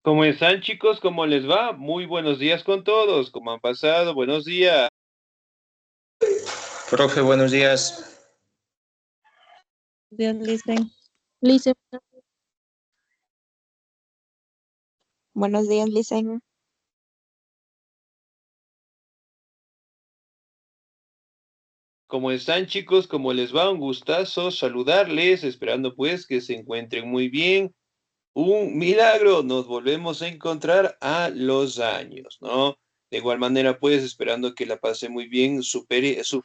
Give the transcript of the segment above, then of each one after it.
¿Cómo están, chicos? ¿Cómo les va? Muy buenos días con todos. ¿Cómo han pasado? Buenos días. Profe, buenos días. Días, Licen. Licen, buenos días, Licen. ¿Cómo están, chicos? ¿Cómo les va? Un gustazo saludarles, esperando pues que se encuentren muy bien. Un milagro, nos volvemos a encontrar a los años, ¿no? De igual manera, pues, esperando que la pase muy bien su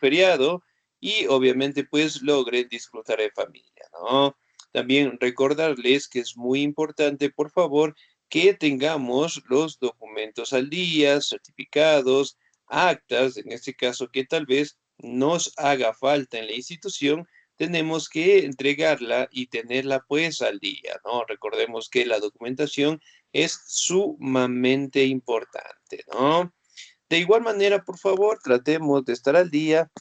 feriado y obviamente, pues, logre disfrutar de familia, ¿no? También recordarles que es muy importante, por favor, que tengamos los documentos al día, certificados, actas, en este caso, que tal vez nos haga falta en la institución tenemos que entregarla y tenerla pues al día, ¿no? Recordemos que la documentación es sumamente importante, ¿no? De igual manera, por favor, tratemos de estar al día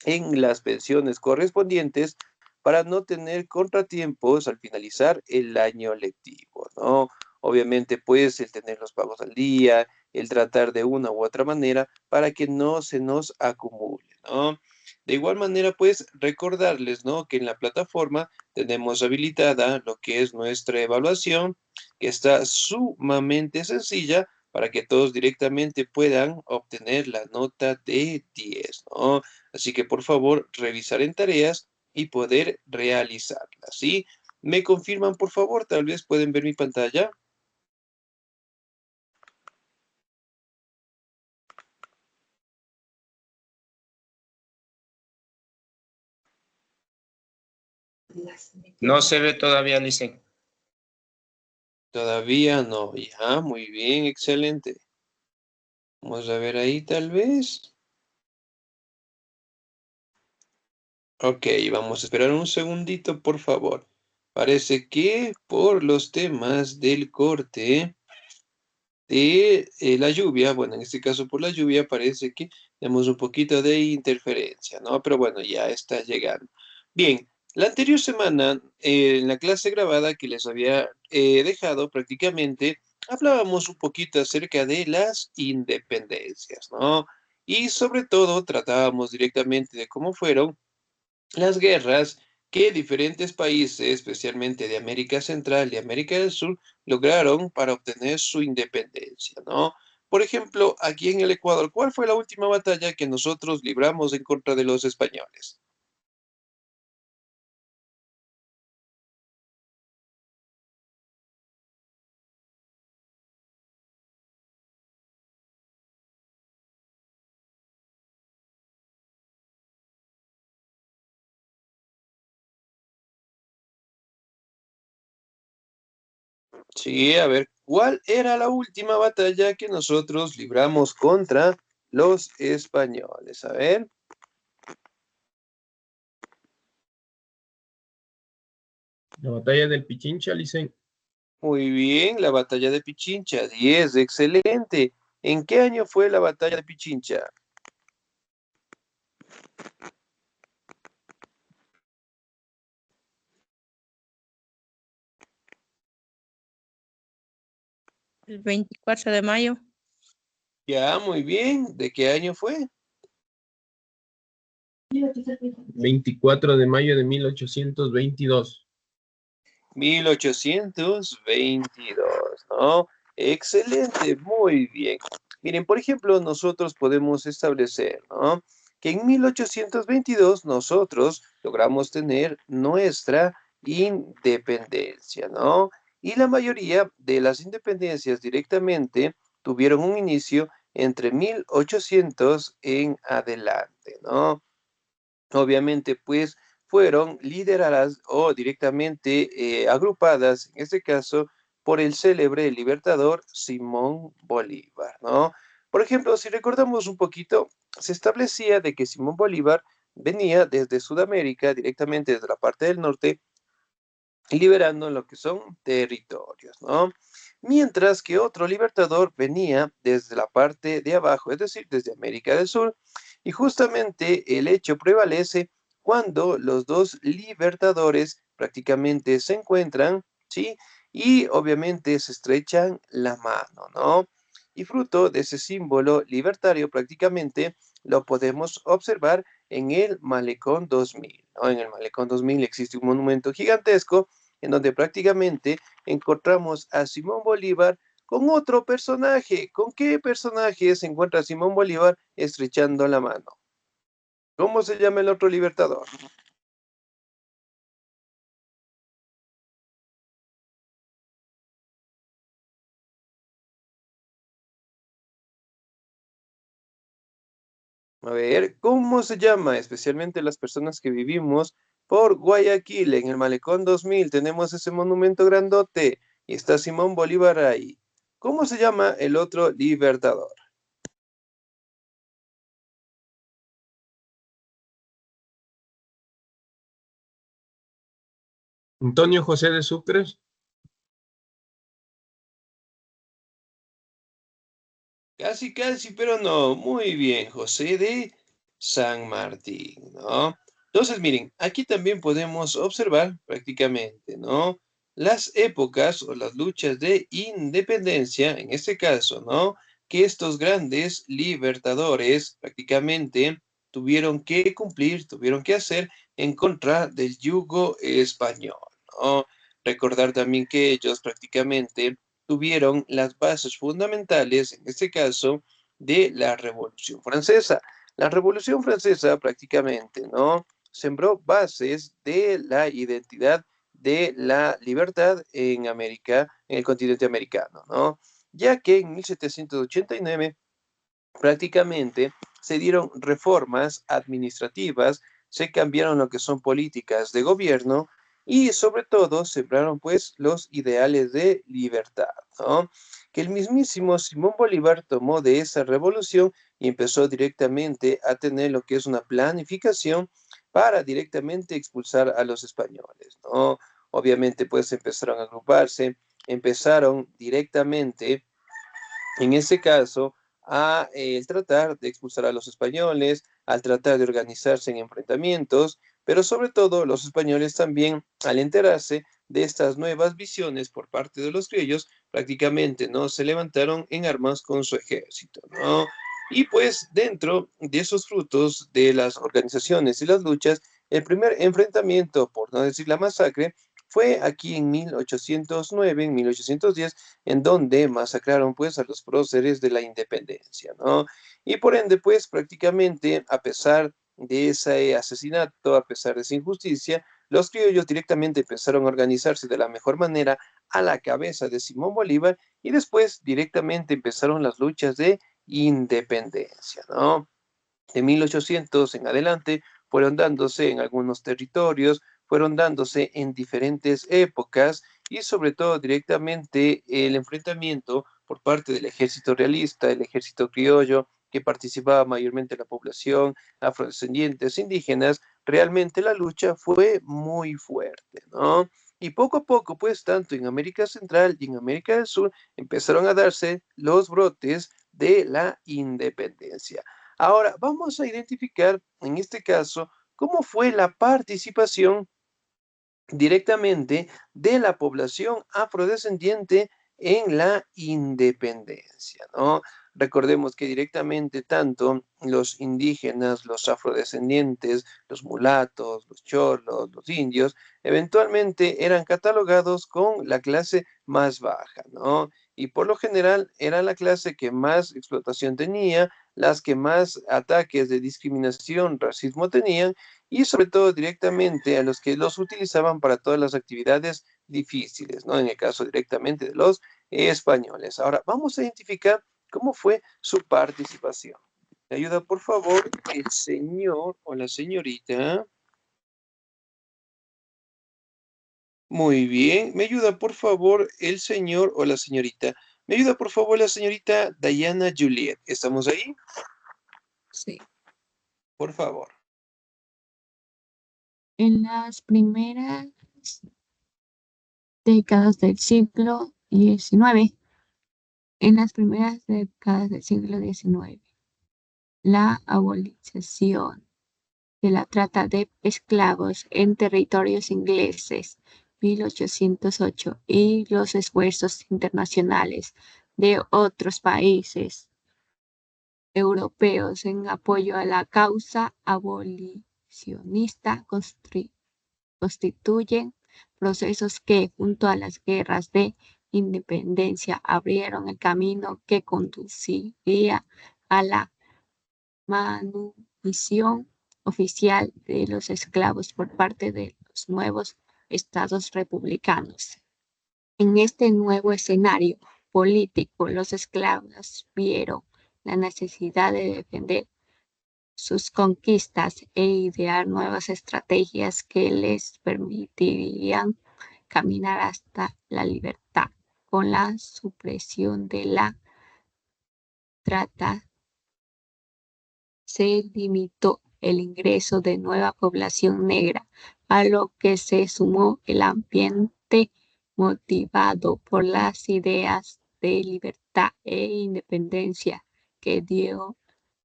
en las pensiones correspondientes para no tener contratiempos al finalizar el año lectivo, ¿no? Obviamente, pues, el tener los pagos al día, el tratar de una u otra manera para que no se nos acumule, ¿no? De igual manera, pues, recordarles, ¿no? Que en la plataforma tenemos habilitada lo que es nuestra evaluación, que está sumamente sencilla para que todos directamente puedan obtener la nota de 10, ¿no? Así que por favor, revisar en tareas y poder realizarlas, ¿sí? ¿Me confirman, por favor? Tal vez pueden ver mi pantalla. No se ve todavía, Licen. Todavía no. Ya, muy bien, excelente. Vamos a ver ahí tal vez. Ok, vamos a esperar un segundito, por favor. Parece que por los temas del corte de la lluvia, bueno, en este caso por la lluvia, parece que tenemos un poquito de interferencia, ¿no? Pero bueno, ya está llegando. Bien, la anterior semana, en la clase grabada que les había dejado prácticamente, hablábamos un poquito acerca de las independencias, ¿no? Y sobre todo tratábamos directamente de cómo fueron las guerras que diferentes países, especialmente de América Central y América del Sur, lograron para obtener su independencia, ¿no? Por ejemplo, aquí en el Ecuador, ¿cuál fue la última batalla que nosotros libramos en contra de los españoles? Sí, a ver, ¿cuál era la última batalla que nosotros libramos contra los españoles? A ver, La batalla del Pichincha, Licen. muy bien, la batalla de Pichincha, 10, excelente. ¿En qué año fue la batalla de Pichincha? El 24 de mayo. Ya, muy bien. ¿De qué año fue? 24 de mayo de 1822. 1822, ¿no? Excelente, muy bien. Miren, por ejemplo, nosotros podemos establecer, ¿no? Que en 1822 nosotros logramos tener nuestra independencia, ¿no? Y la mayoría de las independencias directamente tuvieron un inicio entre 1800 en adelante, ¿no? Obviamente, pues fueron lideradas o directamente agrupadas, en este caso, por el célebre libertador Simón Bolívar, ¿no? Por ejemplo, si recordamos un poquito, se establecía de que Simón Bolívar venía desde Sudamérica, directamente desde la parte del norte, liberando lo que son territorios, ¿no? Mientras que otro libertador venía desde la parte de abajo, es decir, desde América del Sur, y justamente el hecho prevalece cuando los dos libertadores prácticamente se encuentran, ¿sí? y obviamente se estrechan la mano, ¿no? Y fruto de ese símbolo libertario prácticamente lo podemos observar en el Malecón 2000, ¿no? En el Malecón 2000 existe un monumento gigantesco en donde prácticamente encontramos a Simón Bolívar con otro personaje. ¿Con qué personaje se encuentra Simón Bolívar estrechando la mano? ¿Cómo se llama el otro libertador? A ver, ¿cómo se llama? Especialmente las personas que vivimos por Guayaquil, en el Malecón 2000, tenemos ese monumento grandote y está Simón Bolívar ahí. ¿Cómo se llama el otro libertador? Antonio José de Sucres. Casi, pero no. Muy bien, José de San Martín, ¿no? Entonces, miren, aquí también podemos observar prácticamente, ¿no? Las épocas o las luchas de independencia, en este caso, ¿no? Que estos grandes libertadores prácticamente tuvieron que cumplir, tuvieron que hacer en contra del yugo español, ¿no? Recordar también que ellos prácticamente tuvieron las bases fundamentales, en este caso, de la Revolución Francesa. La Revolución Francesa prácticamente, ¿no? Sembró bases de la identidad de la libertad en América, en el continente americano, ¿no? Ya que en 1789 prácticamente se dieron reformas administrativas, se cambiaron lo que son políticas de gobierno y sobre todo sembraron pues los ideales de libertad, ¿no? Que el mismísimo Simón Bolívar tomó de esa revolución y empezó directamente a tener lo que es una planificación para directamente expulsar a los españoles, ¿no? Obviamente pues empezaron a agruparse, empezaron directamente en ese caso, a tratar de expulsar a los españoles, al tratar de organizarse en enfrentamientos, pero sobre todo los españoles también, al enterarse de estas nuevas visiones por parte de los criollos, prácticamente no se levantaron en armas con su ejército, ¿no? Y pues dentro de esos frutos de las organizaciones y las luchas, el primer enfrentamiento, por no decir la masacre, fue aquí en 1809, en 1810, en donde masacraron pues a los próceres de la independencia, ¿no? Y por ende pues prácticamente a pesar de ese asesinato, a pesar de esa injusticia, los criollos directamente empezaron a organizarse de la mejor manera a la cabeza de Simón Bolívar y después directamente empezaron las luchas de independencia, ¿no? De 1800 en adelante fueron dándose en algunos territorios, fueron dándose en diferentes épocas y sobre todo directamente el enfrentamiento por parte del ejército realista, el ejército criollo, que participaba mayormente la población, afrodescendientes, indígenas, realmente la lucha fue muy fuerte, ¿no? Y poco a poco, pues, tanto en América Central y en América del Sur, empezaron a darse los brotes de la independencia. Ahora, vamos a identificar en este caso cómo fue la participación directamente de la población afrodescendiente en la independencia, ¿no? Recordemos que directamente tanto los indígenas, los afrodescendientes, los mulatos, los cholos, los indios, eventualmente eran catalogados con la clase más baja, ¿no? Y por lo general era la clase que más explotación tenía, las que más ataques de discriminación, racismo tenían, y sobre todo directamente a los que los utilizaban para todas las actividades difíciles, ¿no? En el caso directamente de los españoles. Ahora, vamos a identificar cómo fue su participación. ¿Me ayuda, por favor, el señor o la señorita? Muy bien. ¿Me ayuda, por favor, el señor o la señorita? ¿Me ayuda, por favor, la señorita Diana Juliet? ¿Estamos ahí? Sí. Por favor. En las primeras décadas del siglo XIX, la abolición de la trata de esclavos en territorios ingleses 1808 y los esfuerzos internacionales de otros países europeos en apoyo a la causa abolicionista constituyen procesos que, junto a las guerras de independencia, abrieron el camino que conduciría a la manutención oficial de los esclavos por parte de los nuevos estados republicanos. En este nuevo escenario político, los esclavos vieron la necesidad de defender sus conquistas e idear nuevas estrategias que les permitirían caminar hasta la libertad. Con la supresión de la trata se limitó el ingreso de nueva población negra, a lo que se sumó el ambiente motivado por las ideas de libertad e independencia que dio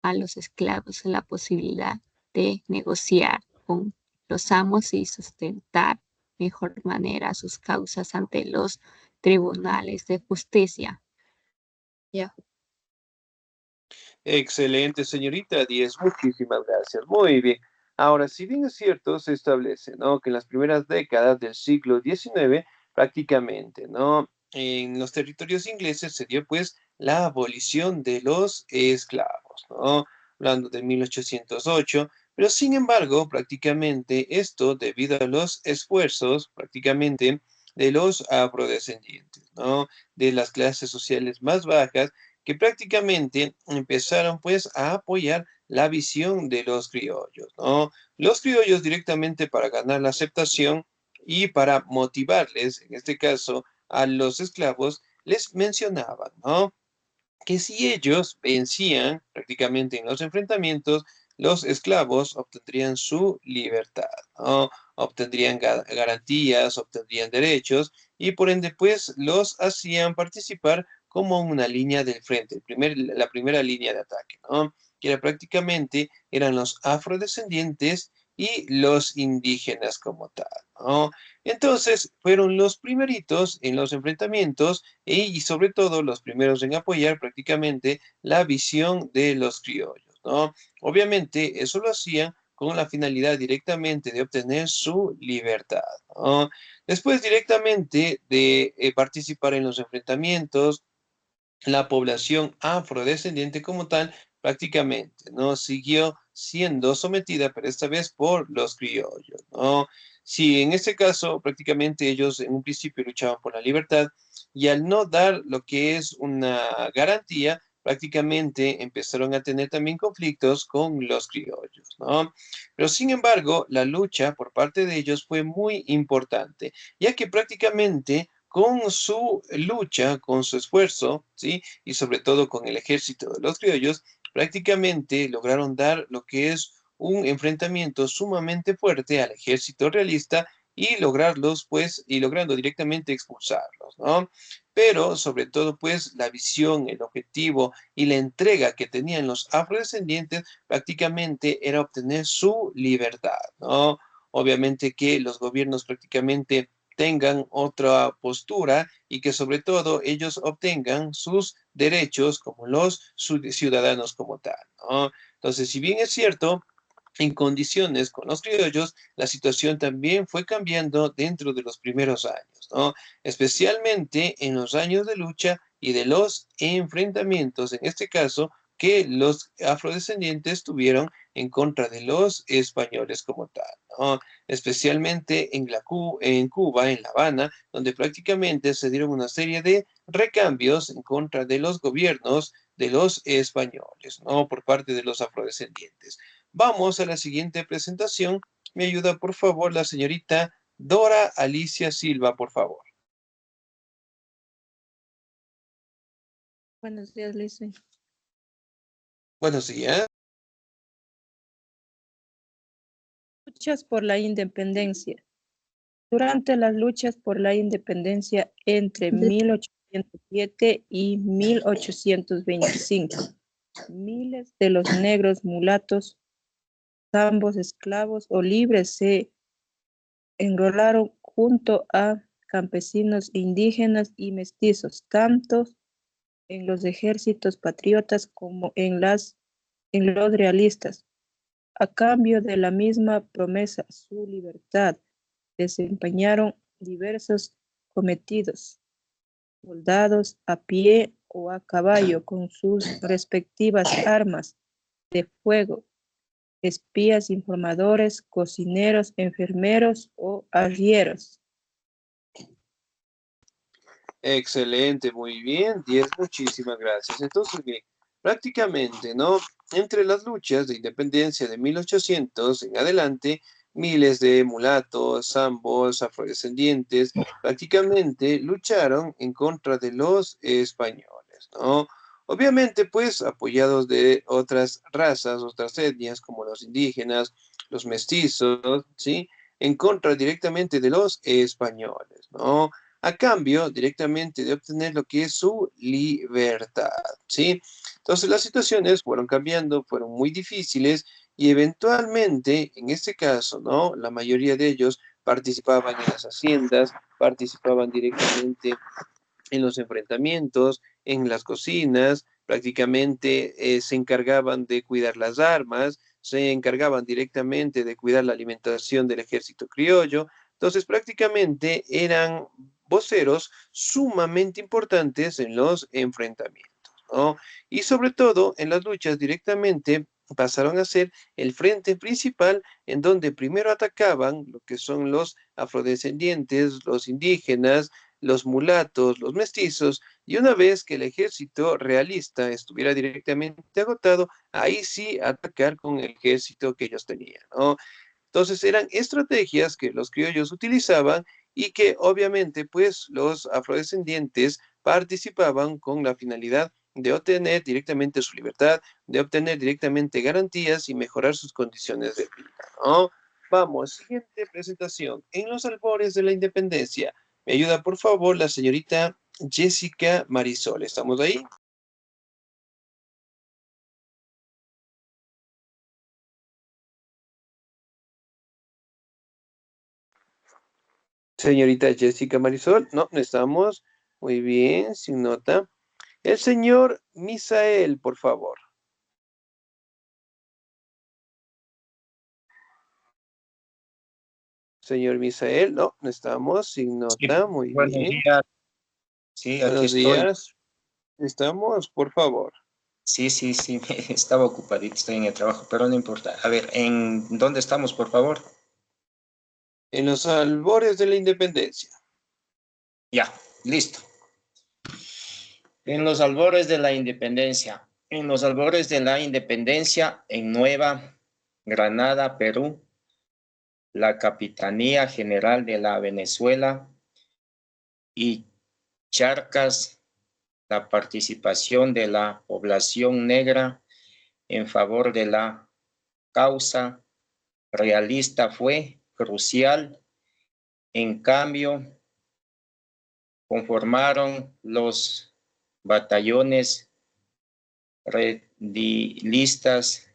a los esclavos la posibilidad de negociar con los amos y sustentar mejor manera sus causas ante los tribunales de justicia. Ya. Excelente, señorita 10, muchísimas gracias. Muy bien. Ahora, si bien es cierto, se establece, ¿no?, que en las primeras décadas del siglo XIX, prácticamente, ¿no?, en los territorios ingleses se dio, pues, la abolición de los esclavos, ¿no?, hablando de 1808, pero sin embargo, prácticamente esto debido a los esfuerzos, prácticamente, de los afrodescendientes, ¿no?, de las clases sociales más bajas, que prácticamente empezaron pues a apoyar la visión de los criollos, ¿no? Los criollos directamente para ganar la aceptación y para motivarles, en este caso a los esclavos, les mencionaban, ¿no?, que si ellos vencían prácticamente en los enfrentamientos, los esclavos obtendrían su libertad, ¿no?, obtendrían garantías, obtendrían derechos y por ende pues los hacían participar como una línea del frente, la primera línea de ataque, ¿no?, que era prácticamente eran los afrodescendientes y los indígenas como tal, ¿no? Entonces fueron los primeritos en los enfrentamientos y sobre todo los primeros en apoyar prácticamente la visión de los criollos, ¿no? Obviamente eso lo hacían con la finalidad directamente de obtener su libertad, ¿no? Después directamente de participar en los enfrentamientos, la población afrodescendiente como tal prácticamente, ¿no?, siguió siendo sometida, pero esta vez por los criollos, ¿no? Sí, en este caso prácticamente ellos en un principio luchaban por la libertad y al no dar lo que es una garantía, prácticamente empezaron a tener también conflictos con los criollos, ¿no? Pero sin embargo, la lucha por parte de ellos fue muy importante, ya que prácticamente con su lucha, con su esfuerzo, ¿sí?, y sobre todo con el ejército de los criollos, prácticamente lograron dar lo que es un enfrentamiento sumamente fuerte al ejército realista y lograrlos, pues, y logrando directamente expulsarlos, ¿no? Pero sobre todo, pues, la visión, el objetivo y la entrega que tenían los afrodescendientes prácticamente era obtener su libertad, ¿no? Obviamente que los gobiernos prácticamente tengan otra postura y que sobre todo ellos obtengan sus derechos como los ciudadanos como tal, ¿no? Entonces, si bien es cierto, en condiciones con los criollos, la situación también fue cambiando dentro de los primeros años, ¿no? Especialmente en los años de lucha y de los enfrentamientos, en este caso, que los afrodescendientes tuvieron en contra de los españoles como tal, ¿no? Especialmente en Cuba, en La Habana, donde prácticamente se dieron una serie de recambios en contra de los gobiernos de los españoles, ¿no?, por parte de los afrodescendientes. Vamos a la siguiente presentación. Me ayuda, por favor, la señorita Dora Alicia Silva, por favor. Buenos días, Lizzy. Buenos días. Luchas por la independencia. Durante las luchas por la independencia entre 1807 y 1825, miles de los negros mulatos, ambos esclavos o libres, se enrolaron junto a campesinos, indígenas y mestizos, tanto en los ejércitos patriotas como en los realistas. A cambio de la misma promesa, su libertad, desempeñaron diversos cometidos. Soldados a pie o a caballo con sus respectivas armas de fuego, espías, informadores, cocineros, enfermeros o arrieros. Excelente, muy bien, 10, muchísimas gracias. Entonces, bien, prácticamente, ¿no? Entre las luchas de independencia de 1800 en adelante, miles de mulatos, zambos, afrodescendientes, prácticamente lucharon en contra de los españoles, ¿no? Obviamente, pues, apoyados de otras razas, otras etnias, como los indígenas, los mestizos, ¿sí? En contra directamente de los españoles, ¿no? A cambio directamente de obtener lo que es su libertad, ¿sí? Entonces las situaciones fueron cambiando, fueron muy difíciles y eventualmente, en este caso, ¿no? La mayoría de ellos participaban en las haciendas, participaban directamente en los enfrentamientos, en las cocinas, prácticamente se encargaban de cuidar las armas, se encargaban directamente de cuidar la alimentación del ejército criollo. Entonces, prácticamente eran voceros sumamente importantes en los enfrentamientos, ¿no? Y sobre todo en las luchas directamente pasaron a ser el frente principal en donde primero atacaban lo que son los afrodescendientes, los indígenas, los mulatos, los mestizos, y una vez que el ejército realista estuviera directamente agotado, ahí sí atacar con el ejército que ellos tenían, ¿no? Entonces eran estrategias que los criollos utilizaban y que obviamente pues los afrodescendientes participaban con la finalidad de obtener directamente su libertad, de obtener directamente garantías y mejorar sus condiciones de vida, ¿no? Vamos, siguiente presentación. En los albores de la independencia. Me ayuda, por favor, la señorita Jessica Marisol. ¿Estamos ahí? Señorita Jessica Marisol. No, no estamos. Muy bien, sin nota. El señor Misael, por favor. Señor Misael, no, no estamos, sin nota. Muy Buenos bien. días. Sí, aquí Buenos estoy. días. Estamos, por favor. Sí, estaba ocupadito, estoy en el trabajo, pero no importa. A ver, ¿en dónde estamos, por favor? En los albores de la independencia. Ya, listo. En los albores de la independencia. En los albores de la independencia, en Nueva Granada, Perú, la Capitanía General de la Venezuela y Charcas, la participación de la población negra en favor de la causa realista fue crucial. En cambio, conformaron los batallones redilistas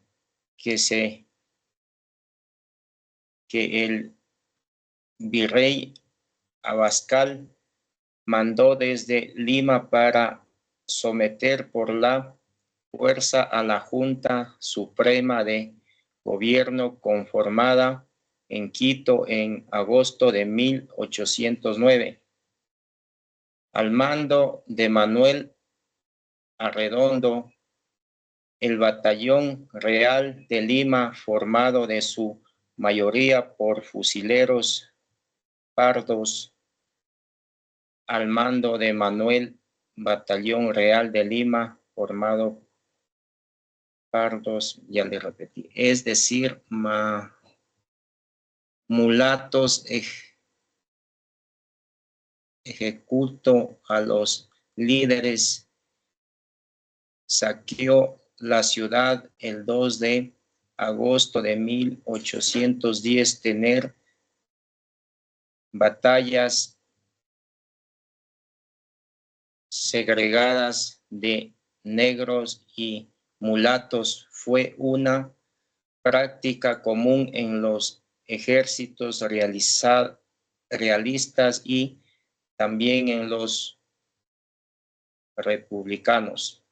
que el virrey Abascal mandó desde Lima para someter por la fuerza a la Junta Suprema de Gobierno conformada en Quito en agosto de 1809. Al mando de Manuel Arredondo, el Batallón Real de Lima, formado de su mayoría por fusileros pardos, al mando de Manuel, Batallón Real de Lima, formado pardos, ya le repetí, es decir, mulatos, ejecutó a los líderes, saqueó la ciudad el 2 de agosto de 1810, tener batallas segregadas de negros y mulatos fue una práctica común en los ejércitos realistas y también en los republicanos.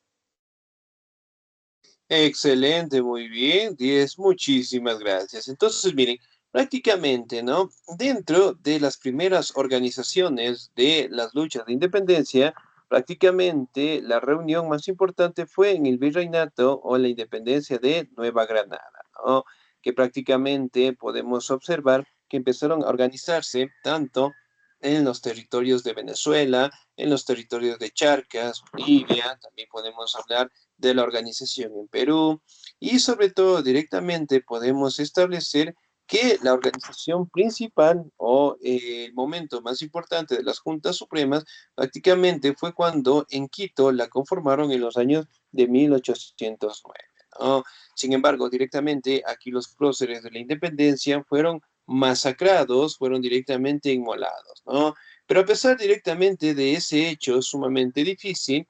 Excelente, muy bien, 10, muchísimas gracias. Entonces, miren, prácticamente, ¿no? Dentro de las primeras organizaciones de las luchas de independencia, prácticamente la reunión más importante fue en el Virreinato o la independencia de Nueva Granada, ¿no? Que prácticamente podemos observar que empezaron a organizarse tanto en los territorios de Venezuela, en los territorios de Charcas, Bolivia, también podemos hablar de la organización en Perú y sobre todo directamente podemos establecer que la organización principal o el momento más importante de las juntas supremas prácticamente fue cuando en Quito la conformaron en los años de 1809, ¿no? Sin embargo, directamente aquí los próceres de la independencia fueron masacrados, fueron directamente inmolados, ¿no? Pero a pesar directamente de ese hecho sumamente difícil,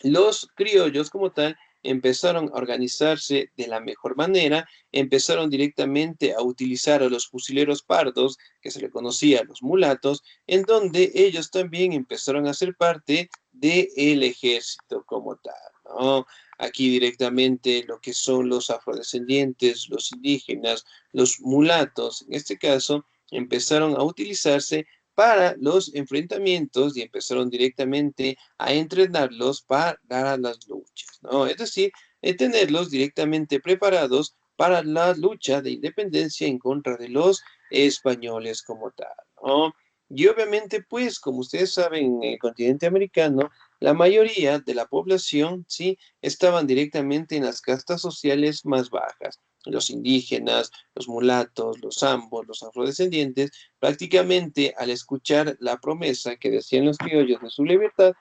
los criollos como tal empezaron a organizarse de la mejor manera, empezaron directamente a utilizar a los fusileros pardos, que se le conocía a los mulatos, en donde ellos también empezaron a ser parte del ejército como tal, ¿no? Aquí directamente lo que son los afrodescendientes, los indígenas, los mulatos, en este caso, empezaron a utilizarse para los enfrentamientos y empezaron directamente a entrenarlos para las luchas, ¿no? Es decir, tenerlos directamente preparados para la lucha de independencia en contra de los españoles como tal, ¿no? Y obviamente, pues, como ustedes saben, en el continente americano, la mayoría de la población, sí, estaban directamente en las castas sociales más bajas. Los indígenas, los mulatos, los zambos, los afrodescendientes, prácticamente al escuchar la promesa que decían los criollos de su libertad,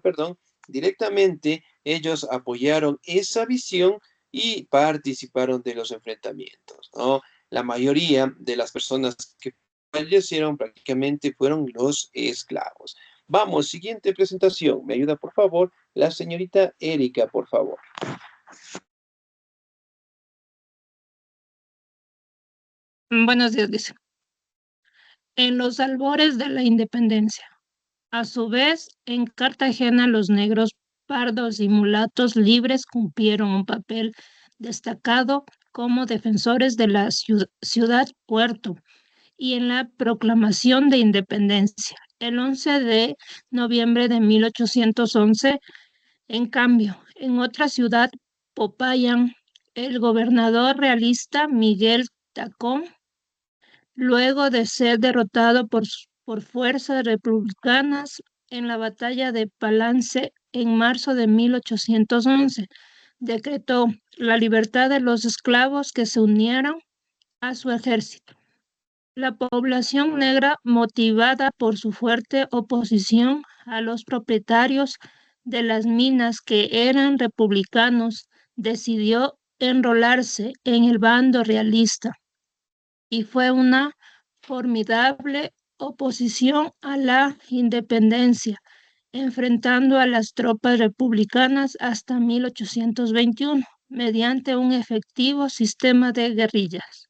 perdón, directamente ellos apoyaron esa visión y participaron de los enfrentamientos, ¿no? La mayoría de las personas que fallecieron prácticamente fueron los esclavos. Vamos, siguiente presentación. Me ayuda, por favor, la señorita Erika, por favor. Buenos días, dice. En los albores de la independencia. A su vez, en Cartagena los negros, pardos y mulatos libres cumplieron un papel destacado como defensores de la ciudad-puerto y en la proclamación de independencia. El 11 de noviembre de 1811, en cambio, en otra ciudad, Popayán, el gobernador realista Miguel Tacón, luego de ser derrotado por fuerzas republicanas en la batalla de Palance en marzo de 1811, decretó la libertad de los esclavos que se unieron a su ejército. La población negra, motivada por su fuerte oposición a los propietarios de las minas que eran republicanos, decidió enrolarse en el bando realista y fue una formidable oposición a la independencia, enfrentando a las tropas republicanas hasta 1821 mediante un efectivo sistema de guerrillas.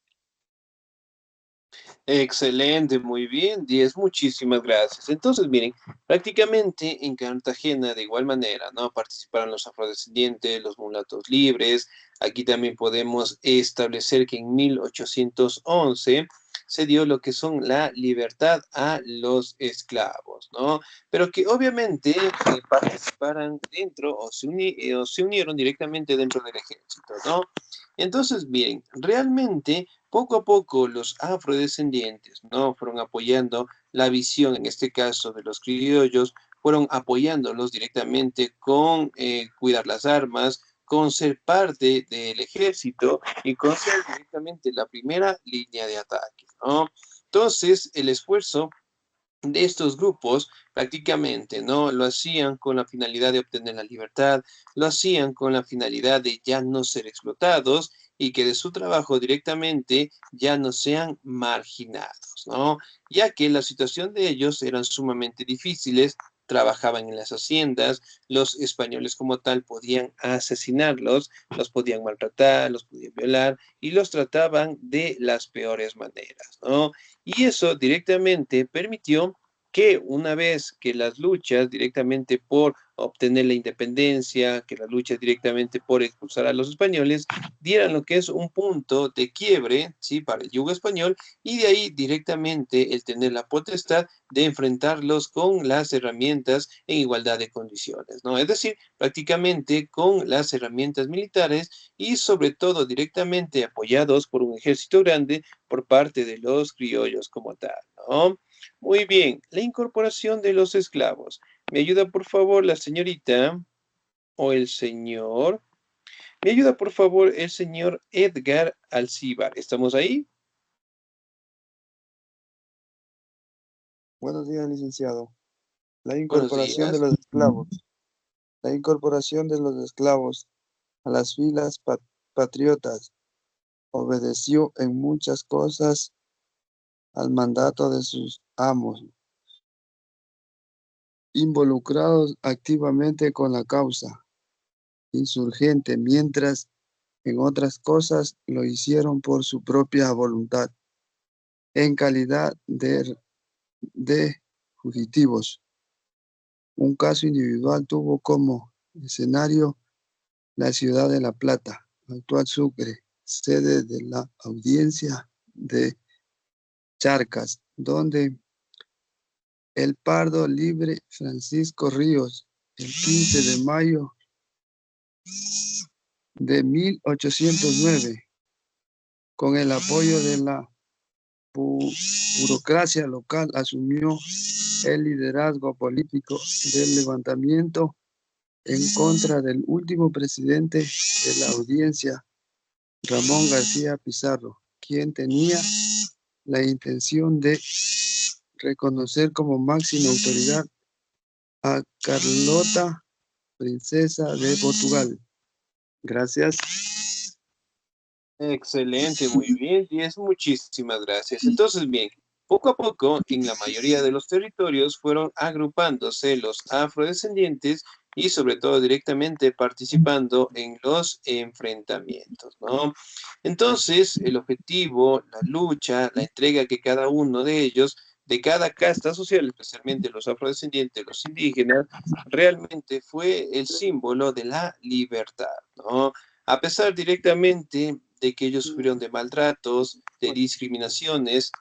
Excelente, muy bien, 10, muchísimas gracias. Entonces, miren, prácticamente en Cartagena de igual manera, ¿no? Participaron los afrodescendientes, los mulatos libres. Aquí también podemos establecer que en 1811 se dio lo que son la libertad a los esclavos, ¿no? Pero que obviamente participaran dentro o se unieron directamente dentro del ejército, ¿no? Entonces, miren, realmente poco a poco los afrodescendientes, ¿no? Fueron apoyando la visión, en este caso, de los criollos, fueron apoyándolos directamente con cuidar las armas, con ser parte del ejército y con ser directamente la primera línea de ataque, ¿no? Entonces, el esfuerzo de estos grupos prácticamente, ¿no? Lo hacían con la finalidad de obtener la libertad, lo hacían con la finalidad de ya no ser explotados y que de su trabajo directamente ya no sean marginados, ¿no? Ya que la situación de ellos eran sumamente difíciles trabajaban en las haciendas, los españoles como tal podían asesinarlos, los podían maltratar, los podían violar y los trataban de las peores maneras, ¿no? Y eso directamente permitió que una vez que las luchas directamente por obtener la independencia, que las luchas directamente por expulsar a los españoles, dieran lo que es un punto de quiebre, ¿sí? Para el yugo español, y de ahí directamente el tener la potestad de enfrentarlos con las herramientas en igualdad de condiciones, ¿no? Es decir, prácticamente con las herramientas militares y sobre todo directamente apoyados por un ejército grande por parte de los criollos como tal, ¿no? Muy bien, la incorporación de los esclavos. ¿Me ayuda por favor la señorita o el señor? ¿Me ayuda por favor el señor Edgar Alcíbar? ¿Estamos ahí? Buenos días, licenciado. La Buenos incorporación de días. los esclavos. La incorporación de los esclavos a las filas patriotas obedeció en muchas cosas al mandato de sus amos, involucrados activamente con la causa insurgente, mientras en otras cosas lo hicieron por su propia voluntad, en calidad de fugitivos. Un caso individual tuvo como escenario la ciudad de La Plata, actual Sucre, sede de la audiencia de Charcas, donde el pardo libre Francisco Ríos, el 15 de mayo de 1809, con el apoyo de la burocracia local, asumió el liderazgo político del levantamiento en contra del último presidente de la audiencia, Ramón García Pizarro, quien tenía la intención de reconocer como máxima autoridad a Carlota, princesa de Portugal. Gracias. Excelente, muy bien, 10, muchísimas gracias. Entonces, bien, poco a poco, en la mayoría de los territorios fueron agrupándose los afrodescendientes y sobre todo directamente participando en los enfrentamientos, ¿no? Entonces, el objetivo, la lucha, la entrega que cada uno de ellos, de cada casta social, especialmente los afrodescendientes, los indígenas, realmente fue el símbolo de la libertad, ¿no? A pesar directamente de que ellos sufrieron de maltratos, de discriminaciones,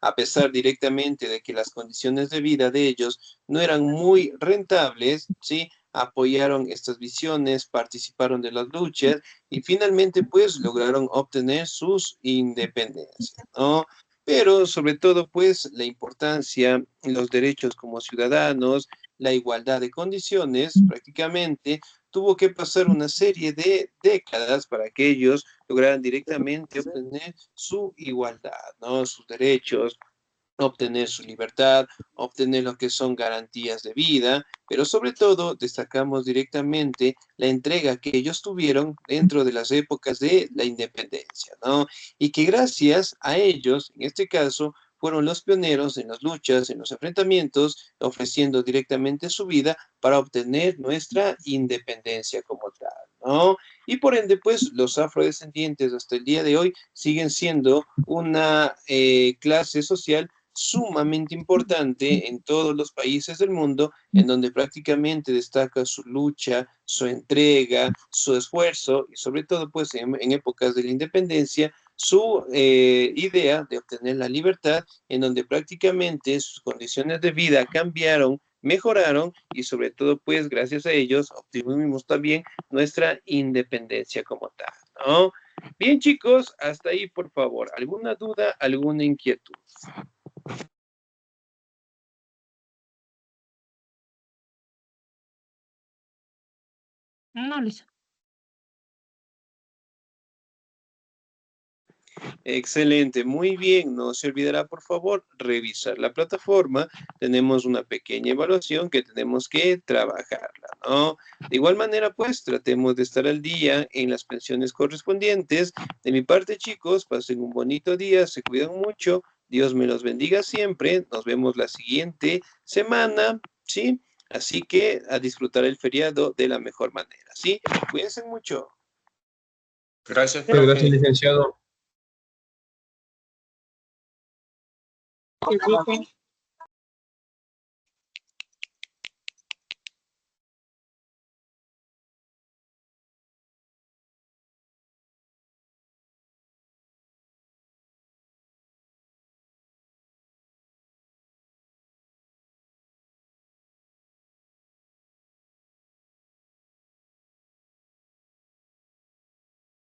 a pesar directamente de que las condiciones de vida de ellos no eran muy rentables, ¿sí? Apoyaron estas visiones, participaron de las luchas y finalmente pues lograron obtener sus independencias, ¿no? Pero sobre todo pues la importancia, los derechos como ciudadanos, la igualdad de condiciones prácticamente tuvo que pasar una serie de décadas para que ellos lograran directamente obtener su igualdad, ¿no? Sus derechos, obtener su libertad, obtener lo que son garantías de vida, pero sobre todo destacamos directamente la entrega que ellos tuvieron dentro de las épocas de la independencia, ¿no? Y que gracias a ellos, en este caso, fueron los pioneros en las luchas, en los enfrentamientos, ofreciendo directamente su vida para obtener nuestra independencia como tal, ¿no? Y por ende, pues, los afrodescendientes hasta el día de hoy siguen siendo una clase social sumamente importante en todos los países del mundo, en donde prácticamente destaca su lucha, su entrega, su esfuerzo y sobre todo pues en épocas de la independencia, su idea de obtener la libertad, en donde prácticamente sus condiciones de vida cambiaron, mejoraron y sobre todo pues gracias a ellos obtuvimos también nuestra independencia como tal, ¿no? Bien chicos, hasta ahí por favor. ¿Alguna duda, alguna inquietud? No, Lisa. Excelente, muy bien. No se olvidará, por favor, revisar la plataforma. Tenemos una pequeña evaluación que tenemos que trabajarla, ¿no? De igual manera, pues, tratemos de estar al día en las pensiones correspondientes. De mi parte, chicos, pasen un bonito día, se cuidan mucho. Dios me los bendiga siempre. Nos vemos la siguiente semana, ¿sí? Así que a disfrutar el feriado de la mejor manera, ¿sí? Cuídense mucho. Gracias, Muchas profe. gracias, licenciado. Sí, profe.